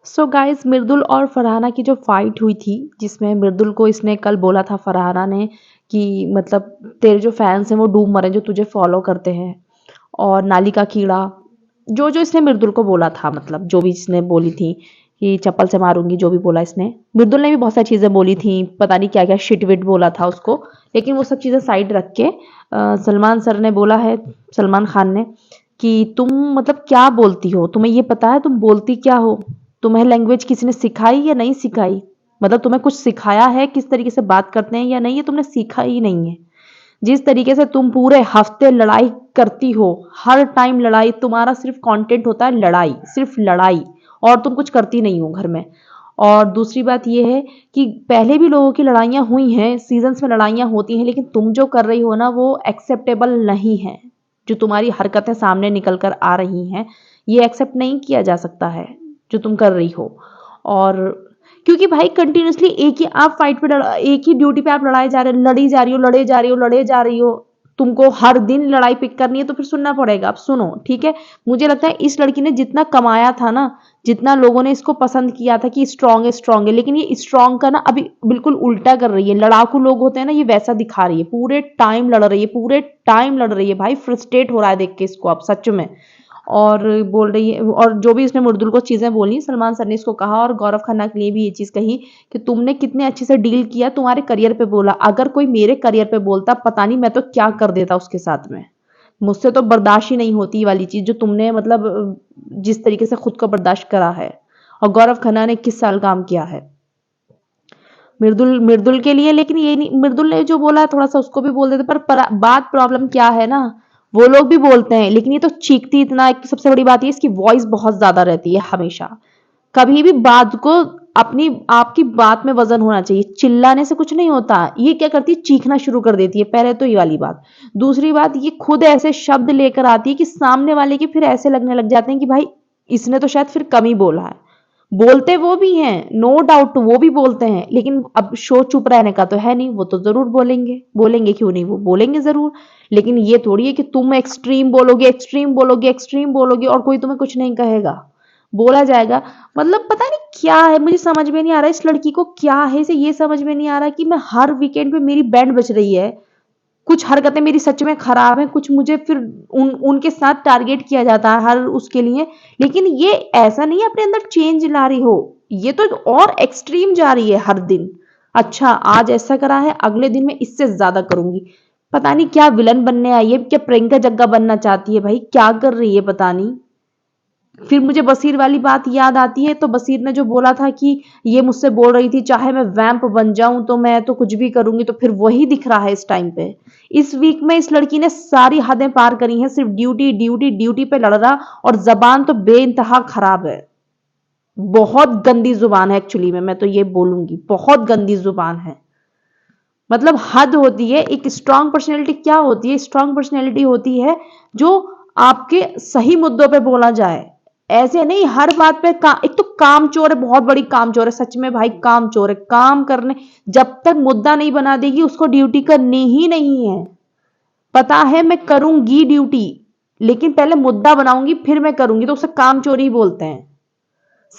So guys, मृदुल और फरहाना की जो फाइट हुई थी, जिसमें मृदुल को इसने कल बोला था फरहाना ने कि मतलब तेरे जो फैंस हैं वो डूब मरे जो तुझे फॉलो करते हैं, और नाली का कीड़ा, जो जो इसने मृदुल को बोला था, मतलब जो भी इसने बोली थी कि चप्पल से मारूंगी, जो भी बोला इसने, मृदुल ने भी बहुत सारी चीज़ें बोली थी, पता नहीं क्या क्या शिट विट बोला था उसको। लेकिन वो सब चीज़ें साइड रख के सलमान सर ने बोला है, सलमान खान ने, कि तुम मतलब क्या बोलती हो, तुम्हें ये पता है तुम बोलती क्या हो, तुम्हें लैंग्वेज किसी ने सिखाई या नहीं सिखाई, मतलब तुम्हें कुछ सिखाया है किस तरीके से बात करते हैं या नहीं, ये तुमने सीखा ही नहीं है। जिस तरीके से तुम पूरे हफ्ते लड़ाई करती हो, हर टाइम लड़ाई, तुम्हारा सिर्फ कंटेंट होता है लड़ाई, सिर्फ लड़ाई, और तुम कुछ करती नहीं हो घर में। और दूसरी बात यह है कि पहले भी लोगों की लड़ाइयाँ हुई हैं, सीजन्स में लड़ाइयाँ होती हैं, लेकिन तुम जो कर रही हो ना वो एक्सेप्टेबल नहीं है। जो तुम्हारी हरकतें सामने निकल कर आ रही हैं, ये एक्सेप्ट नहीं किया जा सकता है जो तुम कर रही हो। और क्योंकि भाई कंटिन्यूअसली एक ही आप फाइट पे एक ही ड्यूटी पे आप लड़ाई जा रहे हो, लड़ी जा रही हो, लड़े जा रही हो, लड़े जा रही हो, तुमको हर दिन लड़ाई पिक करनी है तो फिर सुनना पड़ेगा। अब सुनो, ठीक है। मुझे लगता है इस लड़की ने जितना कमाया था ना, जितना लोगों ने इसको पसंद किया था कि स्ट्रांग है स्ट्रांग है, लेकिन ये स्ट्रांग का ना अभी बिल्कुल उल्टा कर रही है। लड़ाकू लोग होते हैं ना, ये वैसा दिखा रही है, पूरे टाइम लड़ रही है, पूरे टाइम लड़ रही है। भाई फ्रस्ट्रेट हो रहा है देख के इसको अब सच में। और बोल रही है, और जो भी इसने मृदुल को चीज़ें बोली, सलमान सर ने इसको कहा, और गौरव खन्ना के लिए भी ये चीज़ कही कि तुमने कितने अच्छे से डील किया, तुम्हारे करियर पे बोला, अगर कोई मेरे करियर पे बोलता पता नहीं मैं तो क्या कर देता उसके साथ में। मुझसे तो बर्दाश्त ही नहीं होती ये वाली चीज़ जो तुमने मतलब जिस तरीके से खुद को बर्दाश्त करा है। और गौरव खन्ना ने 21 साल काम किया है मृदुल मृदुल के लिए, लेकिन ये नहीं, मृदुल ने जो बोला थोड़ा सा उसको भी बोल देते, पर बात प्रॉब्लम क्या है ना, वो लोग भी बोलते हैं लेकिन ये तो चीखती इतना। एक तो सबसे बड़ी बात ये इसकी वॉइस बहुत ज्यादा रहती है हमेशा। कभी भी बात को अपनी आपकी बात में वजन होना चाहिए, चिल्लाने से कुछ नहीं होता। ये क्या करती है, चीखना शुरू कर देती है, पहले तो ये वाली बात। दूसरी बात, ये खुद ऐसे शब्द लेकर आती है कि सामने वाले के फिर ऐसे लगने लग जाते हैं कि भाई इसने तो शायद फिर कम ही बोला है। बोलते वो भी हैं, नो डाउट वो भी बोलते हैं, लेकिन अब शो चुप रहने का तो है नहीं, वो तो जरूर बोलेंगे, बोलेंगे क्यों नहीं, वो बोलेंगे जरूर। लेकिन ये थोड़ी है कि तुम एक्सट्रीम बोलोगे, एक्सट्रीम बोलोगे, एक्सट्रीम बोलोगे और कोई तुम्हें कुछ नहीं कहेगा, बोला जाएगा। मतलब पता नहीं क्या है, मुझे समझ में नहीं आ रहा इस लड़की को क्या है, इसे ये समझ में नहीं आ रहा कि मैं हर वीकेंड पे मेरी बैंड बज रही है, कुछ हरकतें मेरी सच में खराब हैं, कुछ मुझे फिर उनके साथ टारगेट किया जाता है हर उसके लिए। लेकिन ये ऐसा नहीं है अपने अंदर चेंज ला रही हो, ये तो और एक्सट्रीम जा रही है हर दिन। अच्छा आज ऐसा करा है, अगले दिन मैं इससे ज्यादा करूंगी। पता नहीं क्या विलन बनने आई है, क्या प्रियंका जग्गा बनना चाहती है, भाई क्या कर रही है पता नहीं। फिर मुझे बसीर वाली बात याद आती है, तो बसीर ने जो बोला था कि ये मुझसे बोल रही थी चाहे मैं वैम्प बन जाऊं तो मैं तो कुछ भी करूंगी, तो फिर वही दिख रहा है इस टाइम पे। इस वीक में इस लड़की ने सारी हदें पार करी हैं, सिर्फ ड्यूटी ड्यूटी ड्यूटी पे लड़ रहा, और जबान तो बेइंतहा खराब है। बहुत गंदी जुबान है एक्चुअली में, मैं तो ये बोलूंगी बहुत गंदी जुबान है। मतलब हद होती है। एक स्ट्रांग पर्सनैलिटी क्या होती है, स्ट्रांग पर्सनैलिटी होती है जो आपके सही मुद्दों पे बोला जाए, ऐसे नहीं हर बात पे एक तो काम चोर है, बहुत बड़ी काम चोर है सच में भाई, काम चोर है। काम करने, जब तक मुद्दा नहीं बना देगी उसको ड्यूटी करनी ही नहीं है। पता है मैं करूंगी ड्यूटी, लेकिन पहले मुद्दा बनाऊंगी फिर मैं करूंगी, तो उसे काम चोरी ही बोलते हैं।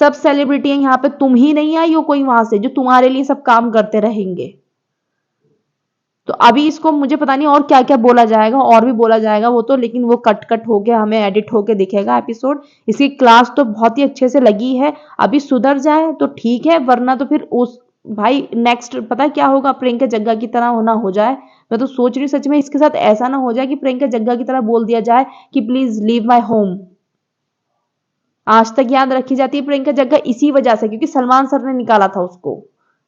सब सेलिब्रिटी यहाँ पे, तुम ही नहीं आई हो कोई वहां से जो तुम्हारे लिए सब काम करते रहेंगे। तो अभी इसको मुझे पता नहीं और क्या क्या बोला जाएगा, और भी बोला जाएगा वो तो, लेकिन वो कट कट होके हमें एडिट होके दिखेगा एपिसोड। इसकी क्लास तो बहुत ही अच्छे से लगी है, अभी सुधर जाए तो ठीक है, वरना तो फिर उस भाई नेक्स्ट पता क्या होगा, प्रियंका जग्गा की तरह होना हो जाए। मैं तो सोच रही हूँ सच में इसके साथ ऐसा ना हो जाए कि प्रियंका जग्गा की तरह बोल दिया जाए कि प्लीज लीव माई होम। आज तक याद रखी जाती है प्रियंका जग्गा इसी वजह से, क्योंकि सलमान सर ने निकाला था उसको।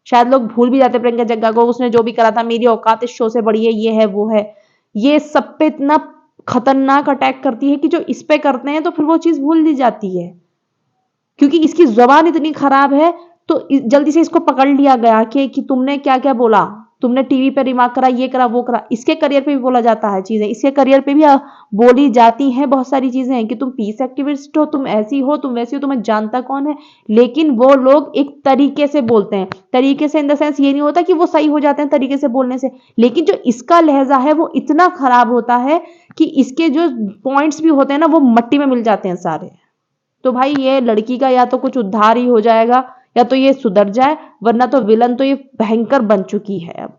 शायद लोग भूल भी जाते प्रियंका जग्गा को, उसने जो भी करा था, मेरी औकात इस शो से बड़ी है, ये है वो है। ये सब पे इतना खतरनाक अटैक करती है कि जो इस पे करते हैं तो फिर वो चीज भूल दी जाती है, क्योंकि इसकी जबान इतनी खराब है। तो जल्दी से इसको पकड़ लिया गया कि तुमने क्या क्या बोला, तुमने टीवी पे रिमार्क करा, ये करा वो करा। इसके करियर पे भी बोला जाता है चीजें, इसके करियर पे भी बोली जाती हैं बहुत सारी चीजें हैं कि तुम पीस एक्टिविस्ट हो, तुम ऐसी हो, तुम वैसी हो, तुम्हें जानता कौन है। लेकिन वो लोग एक तरीके से बोलते हैं, तरीके से इन द सेंस ये नहीं होता कि वो सही हो जाते हैं तरीके से बोलने से, लेकिन जो इसका लहजा है वो इतना खराब होता है कि इसके जो पॉइंट्स भी होते हैं ना वो मट्टी में मिल जाते हैं सारे। तो भाई ये लड़की का या तो कुछ उद्धार ही हो जाएगा या तो ये सुधर जाए, वरना तो विलन तो ये भयंकर बन चुकी है अब।